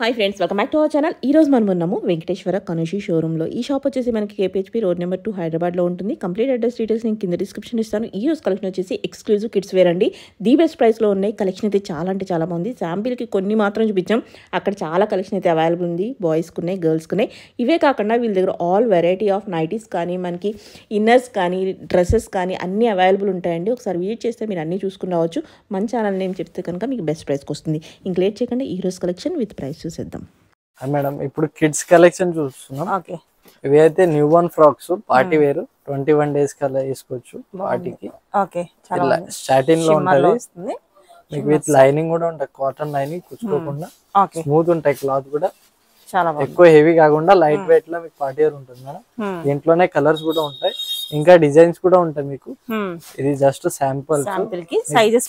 Hi friends, welcome back to our channel. ఈ రోజు మనం ఉన్నాము వెంకటేశ్వర కనుషి షోరూంలో. ఈ షాప్ వచ్చేసి మనకి కేపీహెచ్పీ రోడ్ నెంబర్ 2 హైదరాబాద్లో ఉంటుంది. కంప్లీట్ అడ్రస్ డీటెయిల్స్ నేను కింద డిస్క్రిప్షన్ ఇస్తాను. ఈ రోజు కలెక్షన్ వచ్చేసి ఎక్స్క్లూజివ్ కిడ్స్ వేర్ అండి. ది బెస్ట్ ప్రైస్లో ఉన్నాయి. కలెక్షన్ అయితే చాలా అంటే చాలా బాగుంది. శాంపిల్కి కొన్ని మాత్రం చూపించాం. అక్కడ చాలా కలెక్షన్ అయితే అవైలబుల్ ఉంది. బాయ్స్కి ఉన్నాయి, గర్ల్స్కి ఉన్నాయి. ఇవే కాకుండా వీళ్ళ దగ్గర ఆల్ వెరైటీ ఆఫ్ నైటీస్ కానీ, మనకి ఇన్నర్స్ కానీ, డ్రెస్సెస్ కానీ అన్నీ అవైలబుల్ ఉంటాయండి. ఒకసారి విజిట్ చేస్తే మీరు అన్నీ చూసుకుని రావచ్చు. మన ఛానల్ నేమ్ చెప్తే కనుక మీకు బెస్ట్ ప్రైస్కి వస్తుంది. ఇంక లేట్ చేయకుండా ఈ రోజు కలెక్షన్ విత్ ప్రైస్ చూసేద్దాం. మేడం ఇప్పుడు కిడ్స్ కలెక్షన్ చూస్తున్నాం. ఓకే, ఇవి అయితే newborn frocks party wear 21 days కల్లా వేసుకోవచ్చు పార్టీకి. ఓకే, స్టార్టింగ్ లో ఉంటది మీకు విత్ లైనింగ్ కూడా ఉంటది. కాటన్ లైనింగ్ కుచ్చుకోకుండా స్మూత్ ఉంటాయి. క్లాత్ కూడా చాలా ఎక్కువ హెవీ కాకుండా లైట్ వెయిట్ లో మీకు పార్టీ వేర్ ఉంటుంది మేడం. దీంట్లోనే కలర్స్ కూడా ఉంటాయి, ఇంకా డిజైన్స్ కూడా ఉంటాయి మీకు. ఇది జస్ట్ శాంపుల్ సైజెస్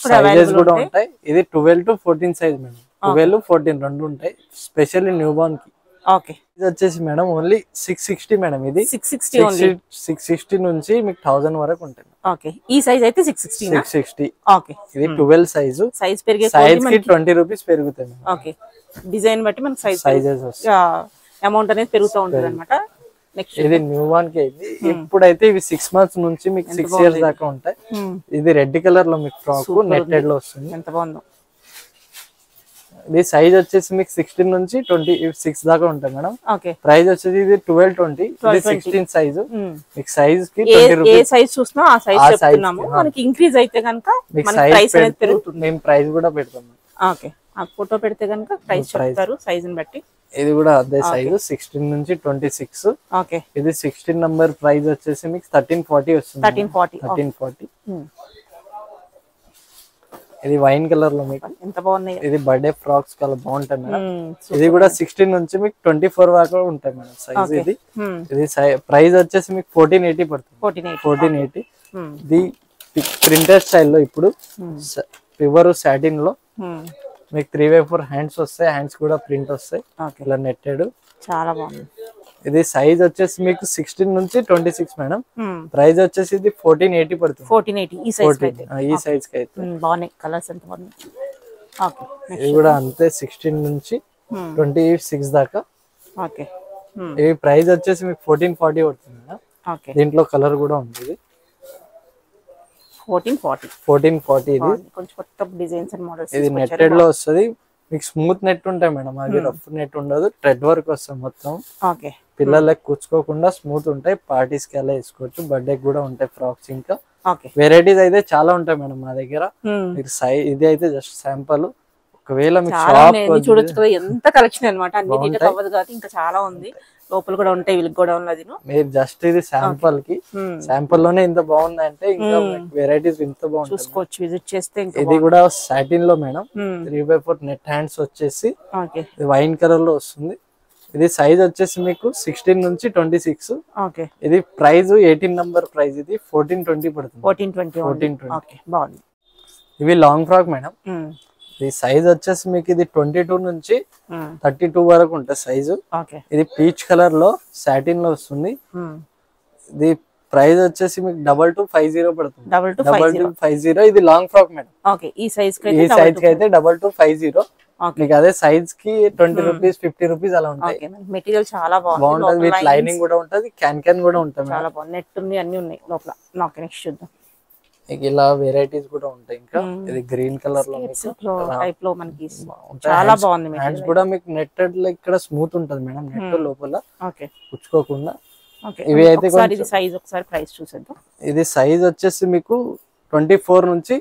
కూడా ఉంటాయి. ఇది 12 to 14 సైజ్ మేడం. 12, 14 రెండు ఉంటాయి. స్పెషల్లీ న్యూ బోర్న్ కి. ఓకే, ఇది వచ్చేసి మేడం ఓన్లీ 660 మేడం. ఇది 660 నుంచి మీకు 1000 వరకు ఉంటుంది. ఓకే, ఈ సైజ్ అయితే 660. ఓకే, ఇది 12 సైజు. సైజ్ పెరిగే సైజ్ కి 20 రూపీస్ పెరుగుతాయి. ఓకే, డిజైన్ బట్టి మనకి సైజెస్ అమౌంట్ అనేది పెరుగుతూ ఉంటుంది అన్నమాట. నెక్స్ట్ ఇది న్యూ బోర్న్ కి అయింది. ఇప్పుడైతే ఇవి 6 months నుంచి మీకు 6 years దాకా ఉంటాయి. ఇది రెడ్ కలర్ లో మీకు ఫ్రాక్ నెట్టెడ్ లో వస్తుంది. ఎంత బాగుందో. ఇది సైజ్ వచ్చేసి మీకు 16 నుంచి 26 దాకా ఉంటాయి మేడం. ఓకే, ప్రైస్ వచ్చేసి ఇది 12, 20. ఇది 16 సైజు. మీకు సైజ్ కి 20 రూపీస్. ఏ సైజ్ చూసినా ఆ సైజ్ చెప్తున్నాము. మనకి ఇంక్రీజ్ అయితే గనుక మీకు ప్రైస్ అనేది పెరుగుతుంది. మేము ప్రైస్ కూడా పెడతాం. ఓకే, ఆ ఫోటో పెడితే గనుక ప్రైస్ చెప్తారు సైజ్ ని బట్టి. ఇది కూడా అదే సైజు 16 నుంచి 26. ఓకే, ఇది 16 నంబర్ ప్రైస్ వచ్చేసి మీకు 1340 వస్తుంది. 1340. ఇది వైన్ కలర్ లో మీకు ఎంత బాగున్నాయి. ఇది బర్త్డే ఫ్రాక్స్ కలర్ బాగుంటాయి మేడం. ఇది కూడా 16 నుంచి మీకు 24 వరకు ఉంటాయి మేడం సైజ్. ఇది ప్రైస్ వచ్చేసి మీకు 1480 పడుతుంది. 1480. ఇది ప్రింటెడ్ స్టైల్లో ఇప్పుడు ప్యూర్ సాటిన్ లో మీకు 3x4 హ్యాండ్స్ వస్తాయి. హ్యాండ్స్ కూడా ప్రింట్ వస్తాయి ఇలా నెట్టెడ్. చాలా బాగుంది. ఇది సైజ్ వచ్చేసి మీకు 16 నుంచి 26 మేడం. ప్రైస్ వచ్చేసి ఇది 1480 పడుతుంది. 1480 ఈ సైజ్ కి అయితే బాగున్నాయి. కలర్స్ ఎంత బాగున్నాయి. ఓకే, ఇది కూడా అంతే 16 నుంచి 26 దాకా. ఓకే, ఈ ప్రైస్ వచ్చేసి మీకు 1440 పడుతుంది మేడం. ఓకే, దీంట్లో కలర్ కూడా ఉంది. 1440. ఇది కొంచెం కొత్త డిజైన్స్ అండ్ మోడల్స్. ఇది నెట్టెడ్ లో వస్తుంది. మీకు స్మూత్ నెట్ ఉంటాయి మేడం. అది రఫ్ నెట్ ఉండదు. థ్రెడ్ వర్క్ వస్తుంది మొత్తం. ఓకే, పిల్లలకి కూర్చుకోకుండా స్మూత్ ఉంటాయి. పార్టీస్ కి అలా వేసుకోవచ్చు. బర్త్డే కూడా ఉంటాయి ఫ్రాక్స్. ఇంకా ఓకే, వెరైటీస్ అయితే చాలా ఉంటాయి మేడం మా దగ్గర. మీరు ఇది అయితే జస్ట్ శాంపుల్. ఒకవేళ మీకు షాప్ చూడొచ్చు కదా ఎంత కలెక్షన్ అన్నమాట. అన్ని నీట్ అవ్వదు కాదు, ఇంకా చాలా ఉంది. లోపల కూడా ఉంటాయి, వీళ్ళకి కూడా ఉన్నది. మీరు జస్ట్ ఇది శాంపుల్ కి. శాంపుల్ లోనే ఇంత బాగుంది అంటే ఇంకా వెరైటీస్ ఇంత బాగుంది చూసుకోవచ్చు విజిట్ చేస్తే. ఇది కూడా సాటిన్ లో మేడం. 3x4 నెట్ హ్యాండ్స్ వచ్చేసి వైన్ కలర్ లో వస్తుంది. ఇది సైజ్ వచ్చేసి మీకు 16 నుంచి 26. ఓకే, ఇది ప్రైస్ 18 నంబర్ ప్రైస్. ఇది 1420 పడుతుంది. 1420. బాగుంది. ఇవి లాంగ్ ఫ్రాక్ మేడం. ఈ సైజ్ వచ్చేసి మీకు ఇది 22 నుంచి 32 వరకు ఉంటుంది సైజు. ఇది పీచ్ కలర్ లో సాటిన్ లో వస్తుంది. ఇది ప్రైస్ వచ్చేసి మీకు 2250 పడుతుంది. 2250. ఇది లాంగ్ ఫ్రాక్ మేడం. ఈ సైజ్ కి అయితే 2250. మీకు అదే సైజ్ కి 20 రూపీస్ 50 రూపీస్ అలా ఉంటాయి. మెటీరియల్ చాలా బాగుంటుంది. విత్ లైనింగ్ కూడా ఉంటది. క్యాన్ కూడా ఉంటుంది. చాలా బాగుంది. నెట్ ఉంది, అన్ని ఉన్నాయి లోపల. నెక్స్ట్ చూద్దాం. ఇలా వెరైటీస్ కూడా ఉంటాయి. ఇంకా ఇది గ్రీన్ కలర్ లో టైప్ లో మనకి చాలా బాగుంది. హ్యాండ్స్ కూడా మీకు నెట్టెడ్ లో ఇక్కడ స్మూత్ ఉంటది మేడం. నెట్ లోపల పుచ్చుకోకుండా. ఇవి అయితే సైజ్ ఒకసారి ప్రైస్ చూసేద్దాం. ఇది సైజ్ వచ్చేసి మీకు 24 నుంచి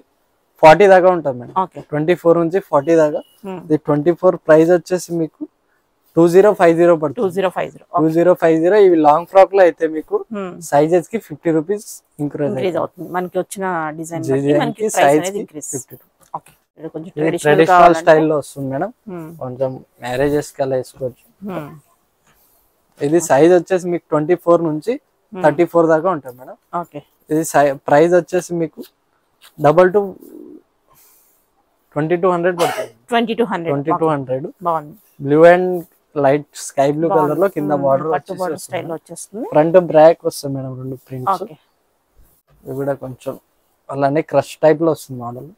40 దాకా ఉంటుంది మేడం. 24 నుంచి 40 దాకా. ఇది 24 ప్రైస్ వచ్చేసి మీకు 2050 పడుతుంది. 2050. ఇవి లాంగ్ ఫ్రాక్ లో అయితే మీకు సైజెస్ కి 50 రూపీస్ ఇంక్రీజ్ అవుతుంది. మనకి వచ్చిన డిజైన్ సైజ్ కి 50. ట్రెడిషనల్ స్టైల్లో వస్తుంది మేడం. కొంచెం మ్యారేజెస్ కి అలా వేసుకోవచ్చు. ఇది సైజ్ వచ్చేసి మీకు 24 నుంచి 34 దాకా ఉంటుంది మేడం. ఇది ప్రైస్ వచ్చేసి మీకు 2200 పడుతుంది. 2200. Blue and light sky blue colour లో కింద బార్డర్ వచ్చేస్తుంది. ఫ్రంట్ బ్రాక్ వస్తుంది మేడం. 2 ప్రింట్స్. ఇది కూడా కొంచెం అలానే క్రష్ టైప్ లో వస్తుంది మోడల్.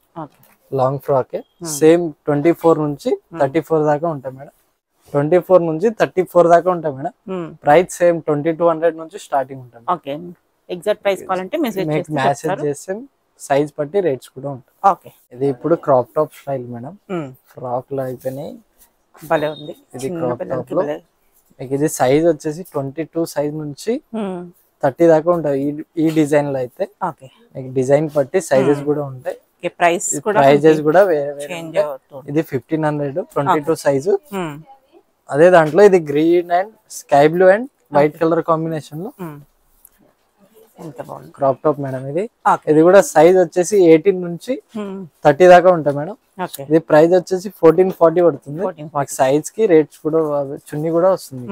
లాంగ్ ఫ్రాక్ సేమ్ 24 నుంచి 34 దాకా ఉంటాయి మేడం. 24 నుంచి 34 దాకా ఉంటాయి మేడం. ప్రైస్ సేమ్ 2200 నుంచి స్టార్టింగ్ ఉంటుంది. ఓకే, ఎగ్జాక్ట్ ప్రైస్ కావాలంటే మెసేజ్ చేస్తే సైజ్ బట్టి రేట్స్ కూడా ఉంటాయి. ఓకే, ఇది ఇప్పుడు crop top style madam. Frock లో అయిపోయినాయి, భలే ఉంది. ఇది క్రాప్ టాప్ లో మీకు ఇది సైజ్ వచ్చేసి 22 సైజ్ నుంచి 30 దాకా ఉంటాయి ఈ డిజైన్ లో అయితే. ఓకే, మీకు డిజైన్ బట్టి సైజెస్ కూడా ఉంటాయి. ప్రైజెస్ కూడా వేరే ఇది 1500 22 సైజు. అదే దాంట్లో ఇది green and sky blue and white colour combination లో క్రాప్ టాప్ మేడం. ఇది కూడా సైజ్ వచ్చేసి 18 నుంచి 30 దాకా ఉంటాయి మేడం. ఇది ప్రైస్ వచ్చేసి 1440 పడుతుంది. మాకు సైజ్ కి రేట్స్ కూడా చున్నీ కూడా వస్తుంది.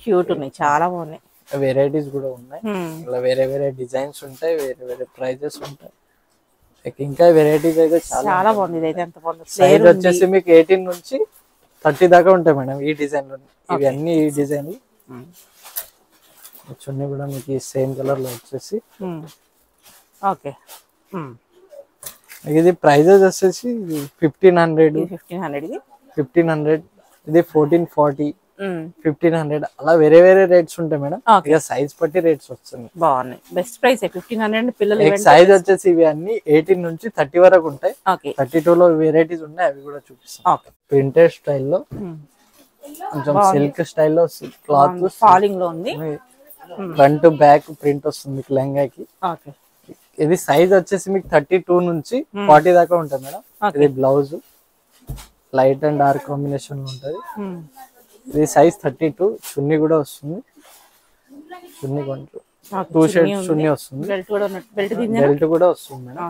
క్యూట్ ఉన్నాయి, చాలా బాగున్నాయి. వెరైటీస్ కూడా ఉన్నాయి, ఇలా వేరే వేరే డిజైన్స్ ఉంటాయి, వేరే వేరే ప్రైజెస్ ఉంటాయి. ఇంకా వెరైటీస్ అయితే చాలా బాగుంది. సైజ్ వచ్చేసి మీకు 18 నుంచి 30 దాకా ఉంటాయి మేడం ఈ డిజైన్ లో. ఇవి అన్ని ఈ డిజైన్ చున్నీ కూడా మీకు సేమ్ కలర్ లో వచ్చేసి. ఓకే, ఇది ప్రైజెస్ వచ్చేసి 1500 ఇది 1440 1500 అలా వేరే వేరే రేట్స్ ఉంటాయి మేడం. ఇక సైజ్ బట్టి రేట్స్ వస్తుంది. బాగున్నాయి, బెస్ట్ ప్రైస్ 1500 పిల్లలు. సైజ్ వచ్చేసి ఇవి అన్ని 18 నుంచి 30 వరకు ఉంటాయి. 32 లో వెరైటీస్ ఉన్నాయి, అవి కూడా చూపిస్తాం. ప్రింటెడ్ స్టైల్లో కొంచెం సిల్క్ స్టైల్లో క్లాత్ ఫాలింగ్ లో ఉంది. ఫ్రంట్ బ్యాక్ ప్రింట్ వస్తుంది లెహంగాకి. ఇది సైజ్ వచ్చేసి మీకు 32 నుంచి 40 దాకా ఉంటుంది మేడం. ఇది blouse light and dark combination లో ఉంటది. ఇది సైజ్ 32. చున్నీ కూడా వస్తుంది, చున్నీ కొంచెం 2 షేడ్స్ చున్నీ వస్తుంది, బెల్ట్ కూడా వస్తుంది మేడం.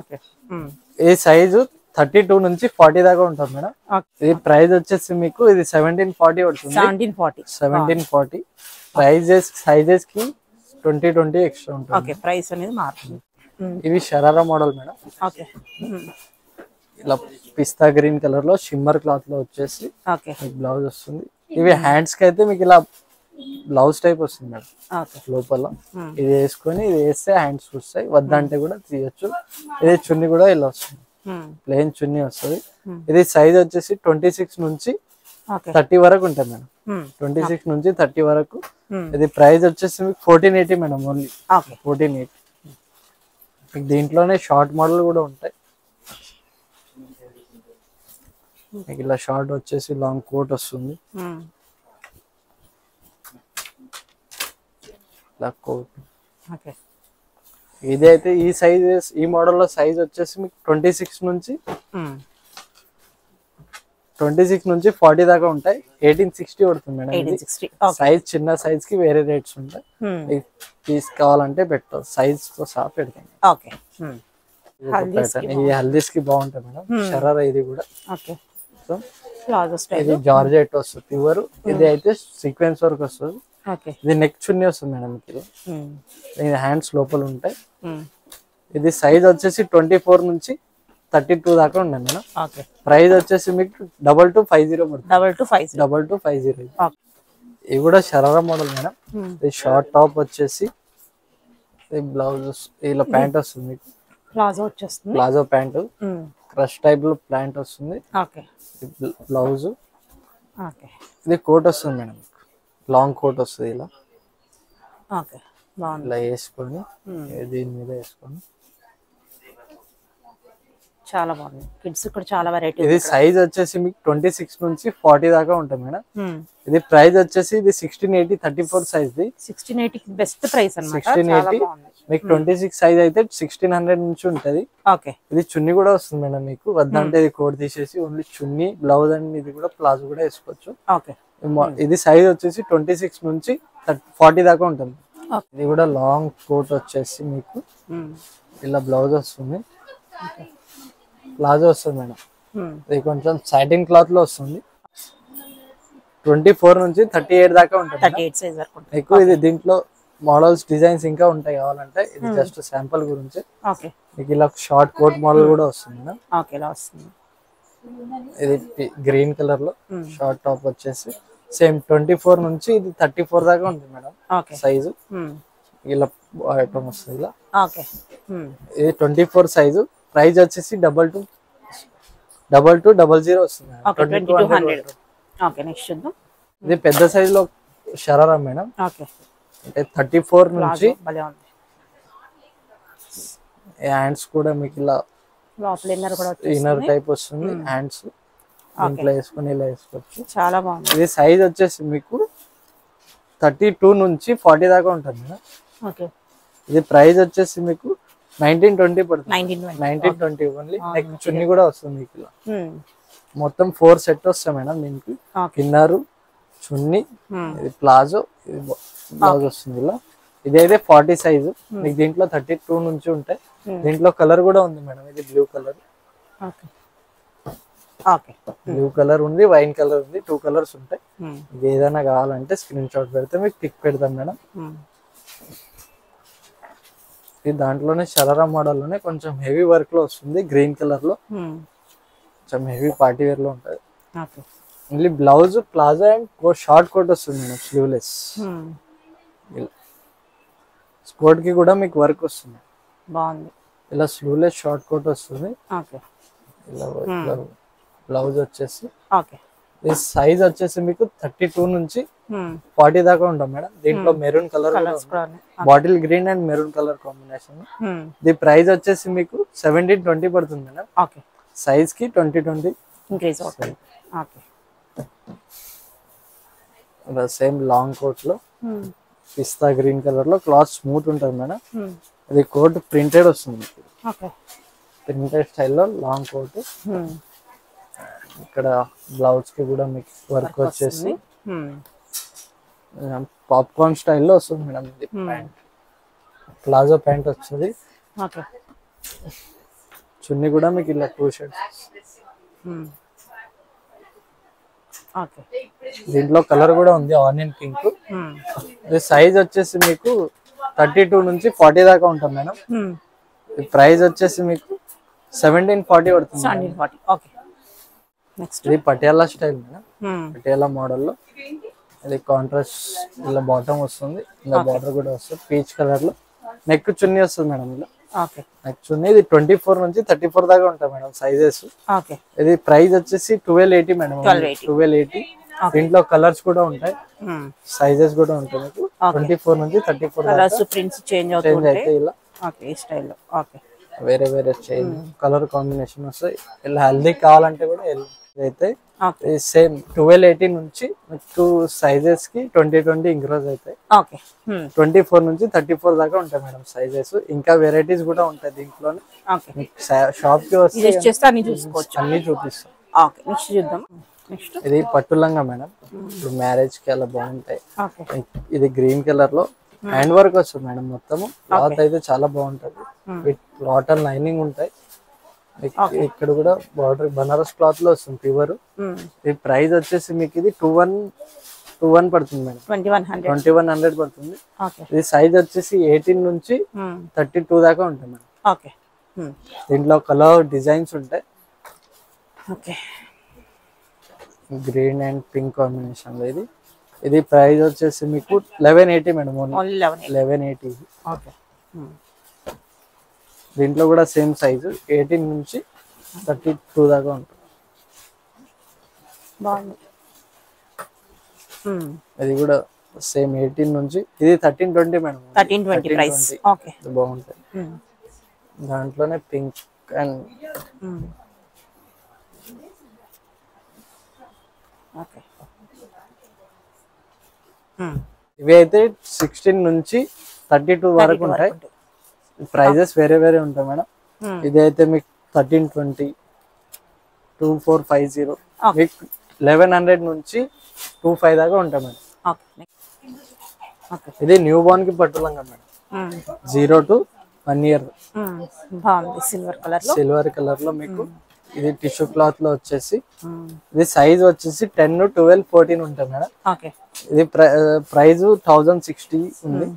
ఈ సైజు 32 నుంచి 40 దాకా ఉంటుంది మేడం. ఇది ప్రైస్ వచ్చేసి మీకు ఇది 1740 పడుతుంది. 1740 ప్రైజెస్ సైజెస్ కి 20 ఎక్స్ట్రా ఉంటుంది. ప్రైస్ అనేది మారుతుంది. ఇవి షరారా మోడల్ మేడం. ఇలా పిస్తా గ్రీన్ కలర్ లో షిమ్మర్ క్లాత్ లో వచ్చేసి బ్లౌజ్ వస్తుంది. ఇవి హ్యాండ్స్ కి అయితే మీకు ఇలా బ్లౌజ్ టైప్ వస్తుంది మేడం. లోపల ఇది వేసుకొని ఇది వేస్తే హ్యాండ్స్ వస్తాయి, వద్దంటే కూడా తీయచ్చు. ఇది చున్నీ కూడా ఇలా వస్తుంది, ప్లెయిన్ చున్నీ వస్తుంది. ఇది సైజ్ వచ్చేసి 26 నుంచి 30 వరకు ఉంటుంది మేడం. 26 నుంచి 30 వరకు. ఇది ప్రైస్ వచ్చేసి మీకు 1480 మేడం, ఓన్లీ 1480. మీకు దీంట్లోనే షార్ట్ మోడల్ కూడా ఉంటాయి. మీకు ఇలా షార్ట్ వచ్చేసి లాంగ్ కోట్ వస్తుంది, ఇలా కోట్. ఇది అయితే ఈ సైజ్ ఈ మోడల్ లో సైజ్ వచ్చేసి మీకు 26 నుంచి 40 దాకా ఉంటాయి. 1860 పడుతుంది మేడం. సైజ్ చిన్న సైజ్ కి వేరే రేట్స్ ఉంటాయి. పీస్ కావాలంటే పెట్టాలి, సైజ్ తో సహా పెడతాం. ఇది హల్దీస్ కి బాగుంటాయి మేడం. షరారా ఇది కూడా. ఇది జార్జెట్ వస్తుంది ప్యూర్. ఇది అయితే సీక్వెన్స్ వర్క్ వస్తుంది. ఇది నెక్ చున్నీ వస్తుంది మేడం. ఇది హ్యాండ్స్ లోపల ఉంటాయి. ఇది సైజ్ వచ్చేసి 24 నుంచి 32 దాకా ఉండండి మేడం. ప్రైస్ వచ్చేసి మీకు 2250 పడుతుంది. 2250. ఇది కూడా షరారా మోడల్ మేడం. ఇది షార్ట్ టాప్ వచ్చేసి బ్లౌజ్ ఇలా ప్యాంట్ వస్తుంది మీకు, ప్లాజో ప్యాంట్ క్రష్ టైప్ లో ప్యాంట్ వస్తుంది. బ్లౌజ్ ఇది కోట్ వస్తుంది మేడం, లాంగ్ కోట్ వస్తుంది. ఇలా ఇలా వేసుకొని దీని మీద వేసుకొని చాలా బాగుంది. కిడ్స్ కూడా చాలా వెరైటీ. ఇది సైజ్ వచ్చేసి మీకు 26 నుంచి 40 దాకా ఉంటుంది మేడం. ఇది ప్రైస్ వచ్చేసి ఇది 1680 34 సైజ్. 1680 బెస్ట్ ప్రైస్ అన్నమాట. 1680 మీకు 26 సైజ్ అయితే 1600 నుంచి ఉంటది. ఇది చున్నీ కూడా వస్తుంది మేడం. మీకు వద్దంటే ఇది కోట్ తీసేసి ఓన్లీ చున్నీ బ్లౌజ్ అండ్ ఇది కూడా ప్లాజో కూడా వేసుకోవచ్చు. ఇది సైజ్ వచ్చేసి 26 నుంచి 40 దాకా ఉంటుంది. ఇది కూడా లాంగ్ కోట్ వచ్చేసి మీకు ఇలా బ్లౌజ్ వస్తుంది, ప్లాజో వస్తుంది మేడం. ఇది కొంచెం సాటిన్ క్లాత్ లో వస్తుంది. 24 నుంచి 38 దాకా ఉంటుంది ఎక్కువ. ఇది దీంట్లో మోడల్స్ డిజైన్స్ ఇంకా ఉంటాయి కావాలంటే. ఇది జస్ట్ శాంపుల్ గురించి. మీకు ఇలా షార్ట్ కోట్ మోడల్ కూడా వస్తుంది మేడం. ఇది గ్రీన్ కలర్ లో షార్ట్ టాప్ వచ్చేసి సేమ్ 24 నుంచి ఇది 34 దాకా ఉంటుంది మేడం సైజు. ఇలా ఐటమ్ వస్తుంది ఇలా. ఇది 24 సైజు. ప్రైస్ వచ్చేసి 2200 వస్తుంది. ఓకే నెక్స్ట్ చూద్దాం. ఇది పెద్ద సైజ్ లో షరారా మేడం. ఓకే అంటే 34 నుంచి భలే ఉంది. హ్యాండ్స్ కూడా మీకు ఇలా లోపల ఇన్నర్ కూడా ఇన్నర్ టైప్ వస్తుంది. హ్యాండ్స్ దీంట్లో వేసుకొని ఇలా వేసుకోవచ్చు. చాలా బాగుంది. ఇది సైజ్ వచ్చేసి మీకు 32 నుంచి 40 దాకా ఉంటుంది మేడం. ఓకే ఇది ప్రైస్ వచ్చేసి మీకు 1920 పడుతుంది. 1920 ఓన్లీ. నెక్ చున్నీ కూడా వస్తుంది మీకు ఇలా. మొత్తం 4 సెట్ వస్తాయి మేడం దీనికి. కిన్నరు, చున్నీ, ఇది ప్లాజో, ఇది బ్లౌజ్ వస్తుంది ఇలా. ఇదైతే 40 సైజు. మీకు దీంట్లో 32 నుంచి ఉంటాయి. దీంట్లో కలర్ కూడా ఉంది మేడం. ఇది బ్లూ కలర్, బ్లూ కలర్ ఉంది, వైన్ కలర్ ఉంది. 2 కలర్స్ ఉంటాయి. మీకు ఏదైనా కావాలంటే స్క్రీన్ షాట్ పెడితే మీకు పిక్ పెడతాం మేడం. ఇది దాంట్లోనే షరారా మోడల్ లోనే కొంచెం హెవీ వర్క్ లో వస్తుంది. గ్రీన్ కలర్ లో కొంచెం హెవీ పార్టీ వేర్ లో ఉంటది. Only blouse, palazzo and short coat వస్తుంది మేడం. స్లీవ్లెస్ కోట్ కి కూడా మీకు వర్క్ వస్తుంది. బాగుంది. ఇలా స్లీవ్లెస్ షార్ట్ కోట్ వస్తుంది. ఇలా బ్లౌజ్ వచ్చేసి ఈ సైజ్ వచ్చేసి మీకు 32 నుంచి 40 దాకా ఉంటాం మేడం. దీంట్లో maroon colour, bottle green and maroon colour combination. The price వచ్చేసి మీకు 1720 పడుతుంది మేడం. సైజ్ కి 2020 ఇంక్రీజ్ అవుతుంది. సేమ్ లాంగ్ కోట్ లో పిస్తా గ్రీన్ కలర్ లో క్లాత్ స్మూత్ ఉంటుంది మేడం. అది కోట్ ప్రింటెడ్ వస్తుంది. ప్రింటెడ్ స్టైల్లో లాంగ్ కోట్. ఇక్కడ బ్లౌజ్ కి కూడా మీకు వర్క్ వచ్చేసి పాప్కార్న్ స్టైల్లో వస్తుంది మేడం. ఇది ప్యాంట్, ప్లాజో ప్యాంట్ వస్తుంది. చున్నీ కూడా మీకు ఇలా 2 షేడ్స్. దీంట్లో కలర్ కూడా ఉంది, ఆనియన్ పింక్. సైజ్ వచ్చేసి మీకు 32 నుంచి 40 దాకా ఉంటుంది మేడం. ప్రైస్ వచ్చేసి మీకు 1740 పడుతుంది. ఇది Patiala style madam. Patiala model లో ఇది కాంట్రాస్ట్ ఇలా బాటమ్ వస్తుంది. ఇలా బార్డర్ కూడా వస్తుంది పీచ్ కలర్ లో. నెక్ చున్నీ వస్తుంది మేడం ఇలా. నెక్ చున్నీ ఇది 24 నుంచి 34 దాకా ఉంటాయి మేడం సైజెస్. ఇది ప్రైస్ వచ్చేసి 1280 మేడం. 1280. దీంట్లో కలర్స్ కూడా ఉంటాయి, సైజెస్ కూడా ఉంటాయి మీకు. 24 నుంచి 34 అయితే ఇలా వేరే వేరే చేంజ్ కలర్ కాంబినేషన్ వస్తాయి. ఇలా హెల్దీ కావాలంటే కూడా అయితే సేమ్ 1280 నుంచి మీకు సైజెస్ కి 2020 ఇంక్రీజ్ అవుతాయి. 24 నుంచి 34 దాకా ఉంటాయి మేడం సైజెస్. ఇంకా వెరైటీస్ కూడా ఉంటాయి దీంట్లోనే. షాప్ కి వస్తే అన్ని చూపిస్తాం. ఇది పట్టు లంగా మేడం. ఇప్పుడు మ్యారేజ్ కి అలా బాగుంటాయి. ఇది గ్రీన్ కలర్ లో హ్యాండ్ వర్క్ వస్తుంది మేడం. మొత్తము క్లాత్ అయితే చాలా బాగుంటది. కాటన్ లైనింగ్ ఉంటాయి. ఇక్కడ కూడా బార్డర్ బనారస్ క్లాత్ లో వస్తుంది ప్యూర్. ఈ ప్రైస్ వచ్చేసి మీకు ఇది 21 పడుతుంది మేడం. 2100 పడుతుంది. ఇది సైజ్ వచ్చేసి 18 నుంచి 32 దాకా ఉంటుంది మేడం. దీంట్లో కలర్ డిజైన్స్ ఉంటాయి. గ్రీన్ అండ్ పింక్ కాంబినేషన్ లో ఇది ప్రైస్ వచ్చేసి మీకు 1180 మేడం. 1180. దీంట్లో కూడా సేమ్ సైజు 18 నుంచి 32 దాకా ఉంటుంది. ఇది కూడా సేమ్ 18 నుంచి. ఇది 1320 మేడం. 1320 ప్రైస్. బాగుంటాయి. దాంట్లోనే పింక్ అండ్ ఇవి అయితే 16 నుంచి 32 వరకు ఉంటాయి. ప్రైజెస్ వేరే వేరే ఉంటాయి మేడం. ఇది అయితే మీకు 1320, 2450, మీకు 1100 నుంచి 25 దాకా ఉంటాయి మేడం. ఇది న్యూ బోర్న్ కి పట్టులంగా madam. 0 to 1 year. Silver colour లో మీకు. ఇది టిష్యూ క్లాత్ లో వచ్చేసి ఇది సైజ్ వచ్చేసి 10, 12, 14 ఉంటాయి మేడం. ఇది ప్రైస్ 1060 ఉంది.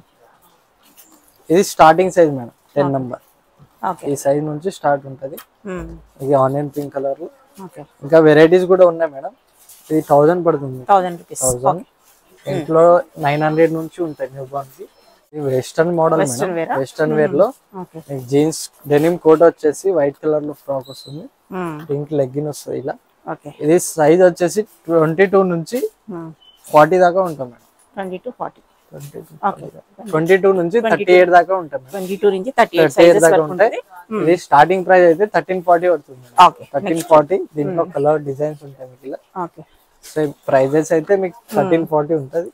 ఇది స్టార్టింగ్ సైజ్ మేడం. 10 నెంబర్. ఈ సైజ్ నుంచి స్టార్ట్ ఉంటది. ఇది ఆనియన్ పింక్ కలర్. ఇంకా వెరైటీస్ కూడా ఉన్నాయి మేడం. ఇది 1000 పడుతుంది. 1000. ఇంట్లో 900 నుంచి ఉంటాయి న్యూ బోర్న్ కి. ఇది western model madam. Western wear లో జీన్స్ డెనిమ్ కోట్ వచ్చేసి వైట్ కలర్ లో ఫ్రాక్ వస్తుంది. పింక్ లెగ్గిన్ వస్తుంది ఇలా. ఓకే. ఇది సైజ్ వచ్చేసి 22 నుంచి 40 దాకా ఉంటాం మేడం. 20 to 40. 22 నుంచి 38 దాకా ఉంటాం మేడం. 22 నుంచి 38 38 దాకా ఉంటాయి. ఇది స్టార్టింగ్ ప్రైస్ అయితే 1340 పడుతుంది మేడం. ఓకే. 1340. దీంట్లో కలర్ డిజైన్స్ ఉంటాయి మీకు ఇలా. ఓకే. సో ప్రైజెస్ అయితే మీకు 1340 ఉంటది.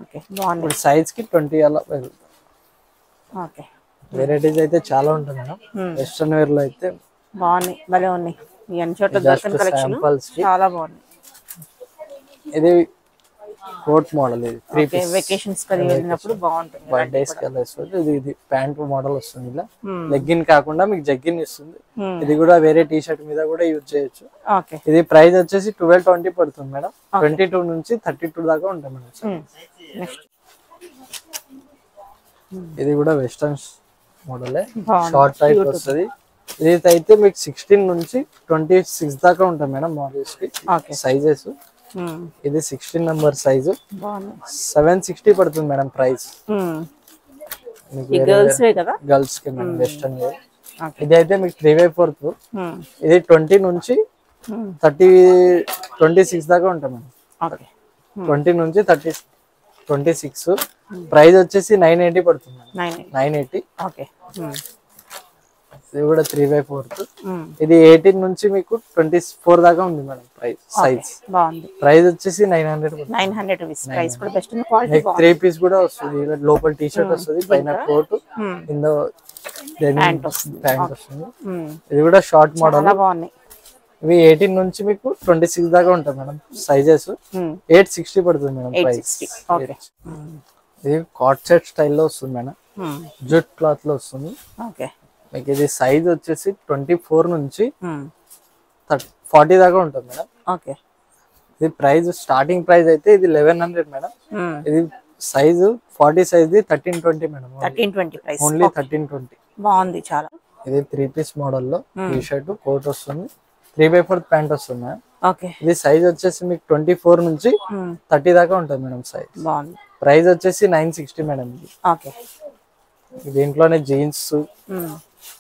ఓకే. బాగుంది. ఇప్పుడు సైజ్ కి 20 అలా పెరుగుతుంది. ఓకే. వెరైటీస్ అయితే చాలా ఉంటుంది మేడం. వెస్టర్న్ వేర్ లో అయితే బాగున్నాయి, భలే ఉన్నాయి. ఈ అన్ని చోట్ల దొరకని కలెక్షన్ చాలా బాగుంది. ఇది కోట్ మోడల్, ఇది 3 పీస్ వెకేషన్స్ కి వెళ్ళినప్పుడు బాగుంటుంది. బర్త్డేస్ కల్లా వస్తుంది. ఇది ప్యాంట్ మోడల్ వస్తుంది ఇలా. లెగ్గిన్ కాకుండా మీకు జగ్గిన్ ఇస్తుంది. ఇది కూడా వేరే టీ షర్ట్ మీద కూడా యూజ్ చేయొచ్చు. ఓకే. ఇది ప్రైస్ వచ్చేసి 1220 పడుతుంది మేడం. 22 నుంచి 32 దాకా ఉంటుంది మేడం. నెక్స్ట్ ఇది కూడా వెస్టర్న్ మోడలే, షార్ట్ టైప్ వస్తుంది. ఇది అయితే మీకు 16 నుంచి 26 దాకా ఉంటుంది మేడం మోడల్స్ కి సైజెస్. ఇది 16 నంబర్ సైజు, 760 పడుతుంది మేడం ప్రైస్. గర్ల్స్ కి మేడం వెస్టర్న్ వేర్. ఇది అయితే మీకు 3/4. ఇది 20 నుంచి 26 దాకా ఉంటుంది మేడం. 20 నుంచి 26. ప్రైస్ వచ్చేసి 980 పడుతుంది. 980. ఇది కూడా 3/4. ఇది 18 నుంచి మీకు 24 దాకా ఉంది మేడం ప్రైస్. సైజ్ ప్రైస్ వచ్చేసి 900 రూపీస్. ప్రైస్ కూడా బెస్ట్ క్వాలిటీ. 3 పీస్ కూడా వస్తుంది. లోపల టీ షర్ట్ వస్తుంది, పైన కోట్, కింద ప్యాంట్ వస్తుంది. ఇది కూడా షార్ట్ మోడల్. ఇవి 18 నుంచి మీకు 26 దాకా ఉంటాయి మేడం సైజెస్. 860 పడుతుంది మేడం ప్రైస్. ఇది కాట్ సెట్ స్టైల్లో వస్తుంది మేడం. జూట్ క్లాత్ లో వస్తుంది. మీకు ఇది సైజ్ వచ్చేసి 24 నుంచి 40 దాకా ఉంటుంది మేడం. ఇది ప్రైస్ స్టార్టింగ్ ప్రైస్ అయితే ఇది 1100 మేడం. ఇది size 40 size 1320 madam. 1320 price. Only 1320. బాగుంది చాలా. ఇది 3 పీస్ మోడల్ లో టీ షర్ట్, కోట్ వస్తుంది. 3/4 ప్యాంట్ వస్తుంది మేడం. ఇది సైజ్ వచ్చేసి మీకు 24 నుంచి 30 దాకా ఉంటుంది మేడం సైజ్. బాగుంది. ప్రైస్ వచ్చేసి 960 మేడం. దీంట్లోనే జీన్స్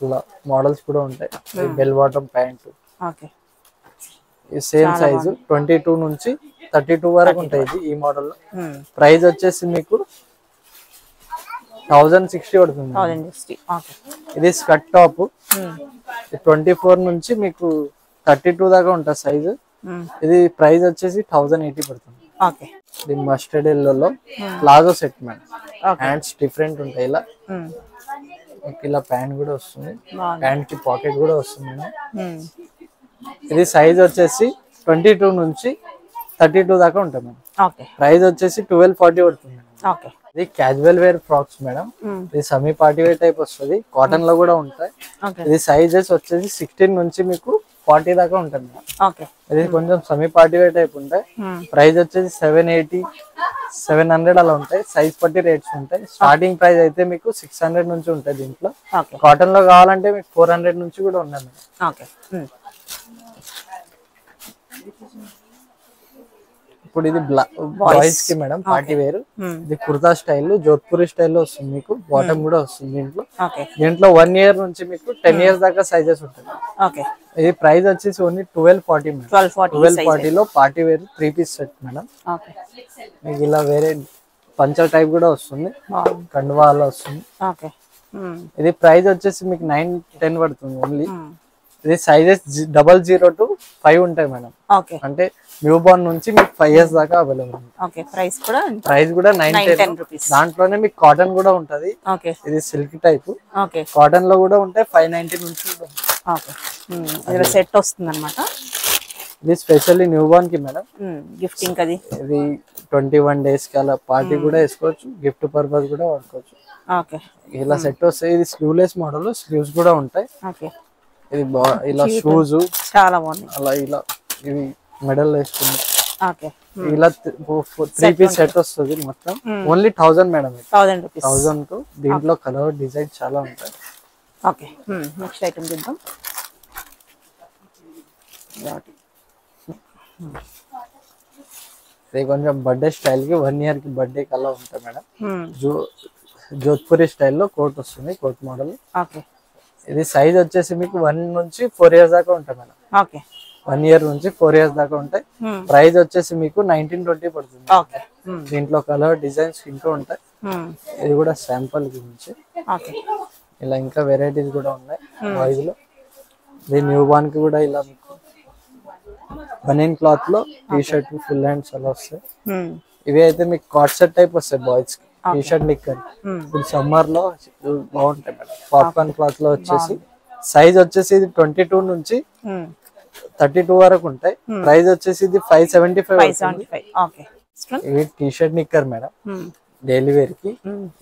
ఇలా మోడల్స్ కూడా ఉంటాయి. Bell bottom pant. Same size 22 నుంచి 32 వరకు ఉంటాయి. ఇది ఈ మోడల్ లో ప్రైస్ వచ్చేసి మీకు 1060 పడుతుంది. ఇది స్కర్ట్ టాప్. 24 నుంచి మీకు 32 దాకా ఉంటుంది సైజు. ఇది ప్రైస్ వచ్చేసి 1080 పడుతుంది. ఇది mustard yellow palazzo set madam. Hands different ఉంటాయి ఇలా. ఇలా ప్యాంట్ కూడా వస్తుంది. ప్యాంట్ కి పాకెట్ కూడా వస్తుంది మేడం. ఇది సైజ్ వచ్చేసి 22 నుంచి 32 దాకా ఉంటుంది మేడం. ప్రైస్ వచ్చేసి 1240 పడుతుంది మేడం. ఇది క్యాజువల్ వేర్ ఫ్రాక్స్ మేడం. ఇది సెమీ పార్టీ వేర్ టైప్ వస్తుంది. కాటన్ లో కూడా ఉంటాయి. ఇది సైజెస్ వచ్చేసి 16 నుంచి మీకు 40 దాకా ఉంటుంది మేడం. ఇది కొంచెం సెమీ పార్టీ వేర్ టైప్ ఉంటాయి. ప్రైస్ వచ్చేసి 780, 700 అలా ఉంటాయి. సైజ్ బట్టి రేట్స్ ఉంటాయి. స్టార్టింగ్ ప్రైస్ అయితే మీకు 600 నుంచి ఉంటాయి. దీంట్లో కాటన్ లో కావాలంటే మీకు 400 నుంచి కూడా ఉన్నాయి మేడం. ఇప్పుడు ఇది బాయ్స్ కి మేడం పార్టీ వేర్. ఇది కుర్తా స్టైల్, జోధ్పూరి స్టైల్లో వస్తుంది. మీకు బాటమ్ కూడా వస్తుంది దీంట్లో. దీంట్లో 1 ఇయర్ నుంచి మీకు 10 ఇయర్స్ దాకా సైజెస్ ఉంటాయి. ఇది ప్రైస్ వచ్చేసి ఓన్లీ 1240 మేడం. 1240 లో party wear 3 piece set madam. మీకు ఇలా వేరే పంచర్ టైప్ కూడా వస్తుంది. కండువా అలా వస్తుంది. ఇది ప్రైస్ వచ్చేసి మీకు 910 పడుతుంది ఓన్లీ. ఇది సైజెస్ 00 to 5 ఉంటాయి మేడం. అంటే న్యూ బోర్న్ నుంచి మీకు 5 ఇయర్స్ దాకా అవైలబుల్. ప్రైస్ కూడా 910 రూపీస్. దాంట్లోనే మీకు కాటన్ కూడా ఉంటది. ఇది సిల్క్ టైప్. కాటన్ లో కూడా ఉంటాయి. 590 నుంచి కూడా సెట్ వస్తుంది అనమాట. ఇది స్పెషల్లీ న్యూ బోర్న్ కి మేడం. గిఫ్టింగ్ అది. ఇది 21 days కి అలా పార్టీ కూడా వేసుకోవచ్చు. గిఫ్ట్ పర్పస్ కూడా వాడుకోవచ్చు. ఇలా సెట్ వస్తాయి. ఇది స్లీవ్లెస్ మోడల్, స్లీవ్స్ కూడా ఉంటాయి. ఇది ఇలా షూస్ చాలా బాగుంది. అలా ఇలా ఇవి మెడల్ వేసుకుంది. ఇలా 3 పీస్ సెట్ వస్తుంది మొత్తం. Only 1000 madam. 1000 టు. దీంట్లో కలర్ డిజైన్ చాలా ఉంటాయి. నెక్స్ట్ ఐటమ్ చూద్దాం. ఇది కొంచెం బర్త్డే స్టైల్ కి 1 ఇయర్ కి బర్త్డే కల్లా ఉంటాయి మేడం. జోధ్పూరి స్టైల్లో కోట్ వస్తుంది. Coat model. ఇది సైజ్ వచ్చేసి మీకు 1 నుంచి 4 ఇయర్స్ దాకా ఉంటాయి మేడం. 1 ఇయర్ నుంచి 4 ఇయర్స్ దాకా ఉంటాయి. ప్రైస్ వచ్చేసి మీకు 1920 పడుతుంది. ఓకే. దీంట్లో కలర్ డిజైన్స్ ఇంకా ఉంటాయి. ఇది కూడా శాంపుల్ గురించి. ఓకే. ఇలా ఇంకా వెరైటీస్ కూడా ఉన్నాయి బాయ్స్ లో. ఇది న్యూ బార్న్ కి కూడా ఇలా మీకు బనియన్ క్లాత్ లో టీ షర్ట్ ఫుల్ హ్యాండ్స్ అలా వస్తాయి. ఇవి అయితే మీకు కాట్ సెట్ టైప్ వస్తాయి బాయ్స్ కి. టీ షర్ట్ నిక్కర్ ఇప్పుడు సమ్మర్ లో బాగుంటాయి మేడం. పాప్కార్న్ క్లాత్ లో వచ్చేసి సైజ్ వచ్చేసి ఇది 22 నుంచి 32 వరకు ఉంటాయి. ప్రైస్ వచ్చేసి ఇది 575. ఇది T shirt knicker madam, daily wear కి.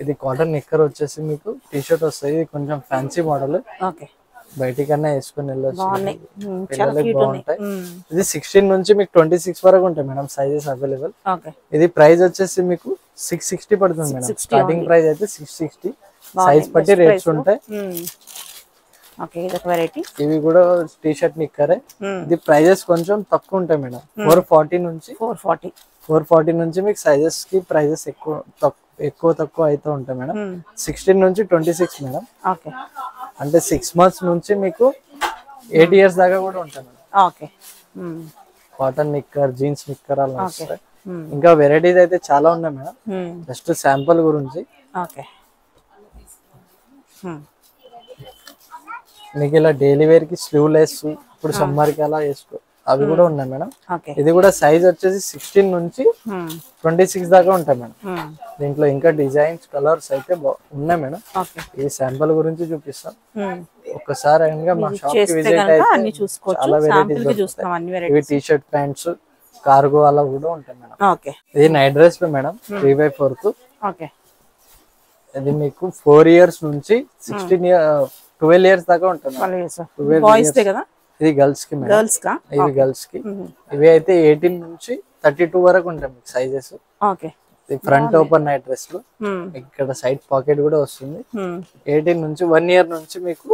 ఇది కాటన్ నిక్కర్ వచ్చేసి మీకు టీ షర్ట్ వస్తాయి. ఇది కొంచెం ఫ్యాన్సీ మోడల్, బయటికన్నా వేసుకుని వెళ్ళొచ్చు, పిల్లలకి బాగుంటాయి. ఇది 16 నుంచి మీకు 26 వరకు ఉంటాయి మేడం సైజెస్ అవైలబుల్. ఇది ప్రైస్ వచ్చేసి మీకు 660 పడుతుంది మేడం. స్టార్టింగ్ ప్రైస్ అయితే 660. సైజ్ బట్టి రేట్స్ ఉంటాయి. ఇవి కూడా టీ షర్ట్ నిక్కరే. ఇది ప్రైజెస్ కొంచెం తక్కువ ఉంటాయి మేడం. 440 నుంచి మీకు సైజెస్ కి ప్రైజెస్ ఎక్కువ తక్కువ అయితే ఉంటాయి మేడం. 16 నుంచి 26 మేడం. అంటే 6 months నుంచి మీకు 8 years దాకా కూడా ఉంటాయి మేడం. కాటన్ నిక్కర్, జీన్స్ నిక్కర్ అలా వస్తాయి. ఇంకా వెరైటీస్ అయితే చాలా ఉన్నాయి మేడం. జస్ట్ శాంపుల్ గురించి. మీకు ఇలా డైలీ వేర్ కి స్లీవ్ లెస్ ఇప్పుడు సమ్మర్ కి అలా వేసుకో, అవి కూడా ఉన్నాయి మేడం. ఇది కూడా సైజ్ వచ్చేసి 16 నుంచి 26 దాకా ఉంటాయి మేడం. దీంట్లో ఇంకా డిజైన్స్ కలర్స్ అయితే ఉన్నాయి మేడం. ఈ శాంపుల్ గురించి చూపిస్తాం. ఒక్కసారి మా షాప్ కి విజిట్ అయితే చాలా వెరైటీస్. ఇవి టీ షర్ట్, ప్యాంట్స్, కార్గో అలా కూడా ఉంటాయి మేడం. ఇది నైట్ డ్రెస్ లో మేడం 3x4. ఇది మీకు 4 years నుంచి 12 years దాకా ఉంటుంది. ఇది గర్ల్స్ కి మేడం. ఇవి గర్ల్స్ కి. ఇవి అయితే 18 నుంచి 32 వరకు ఉంటాయి మీకు sizes. Front open night dress లో ఇక్కడ సైడ్ పాకెట్ కూడా వస్తుంది. 18 నుంచి 1 year నుంచి మీకు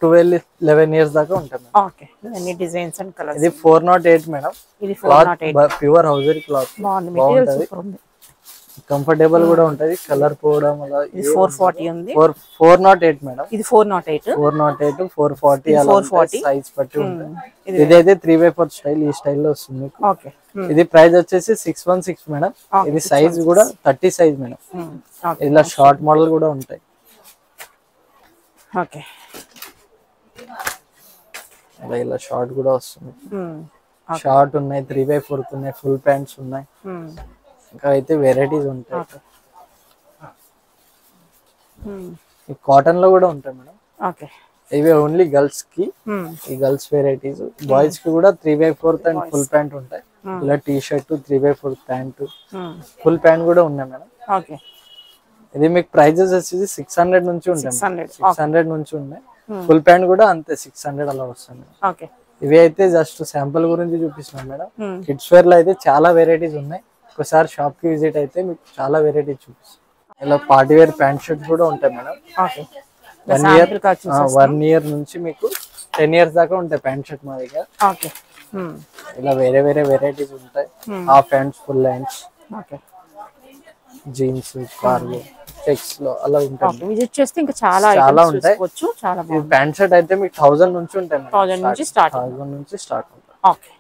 12-11 years దాకా ఉంటాయి. ఇది 408 మేడం. ప్యూర్ హౌజరీ క్లాత్, బాగుంటది, కంఫర్టబుల్ కూడా ఉంటది. కలర్ పోవడం అలా. 408 మేడం. ఇది 408, 440 అలా సైజ్ బట్టి ఉంటుంది. ఇదైతే 3x4 స్టైల్, ఈ స్టైల్లో వస్తుంది మీకు. ఇది ప్రైస్ వచ్చేసి 616 మేడం. ఇది సైజ్ కూడా 30 సైజ్ మేడం. ఇలా షార్ట్ మోడల్ కూడా ఉంటాయి. ఇలా షార్ట్ కూడా వస్తుంది. షార్ట్ ఉన్నాయి, 3x4 ఉన్నాయి, ఫుల్ ప్యాంట్స్ ఉన్నాయి. ఇంకా అయితే వెరైటీస్ ఉంటాయి. కాటన్ లో కూడా ఉంటాయి మేడం. ఇవి ఓన్లీ గర్ల్స్ కి. ఈ గర్ల్స్ వెరైటీస్. బాయ్స్ కి కూడా 3x4 అండ్ ఫుల్ ప్యాంట్ ఉంటాయి. ఇలా T shirt, 3x4 pant, full pant కూడా ఉన్నాయి మేడం. ఇది మీకు ప్రైజెస్ వచ్చేసి 600 నుంచి ఉంటాయి. 600 నుంచి ఉన్నాయి. ఫుల్ ప్యాంట్ కూడా అంతే 600 అలా వస్తుంది. ఇవి అయితే జస్ట్ శాంపుల్ గురించి చూపిస్తున్నాం మేడం. కిడ్స్ వేర్ లో అయితే చాలా వెరైటీస్ ఉన్నాయి. ఒకసారి షాప్ కి విజిట్ అయితే మీకు చాలా వెరైటీస్ చూపిస్తాం. ఇలా పార్టీ వేర్ ప్యాంట్ షర్ట్స్ కూడా ఉంటాయి మేడం. 1 year నుంచి మీకు 10 years దాకా ఉంటాయి ప్యాంట్ షర్ట్ మా దగ్గర. ఇలా వేరే వేరే వెరైటీస్ ఉంటాయి. Half hands, full hands, jeans, cargo, checks లో అలా ఉంటాయి. విజిట్ చేస్తే ఇంకా చాలా ఉంటాయి. ప్యాంట్ షర్ట్ అయితే మీకు 1000 నుంచి ఉంటాయి. 1000 నుంచి స్టార్ట్ ఉంటాయి.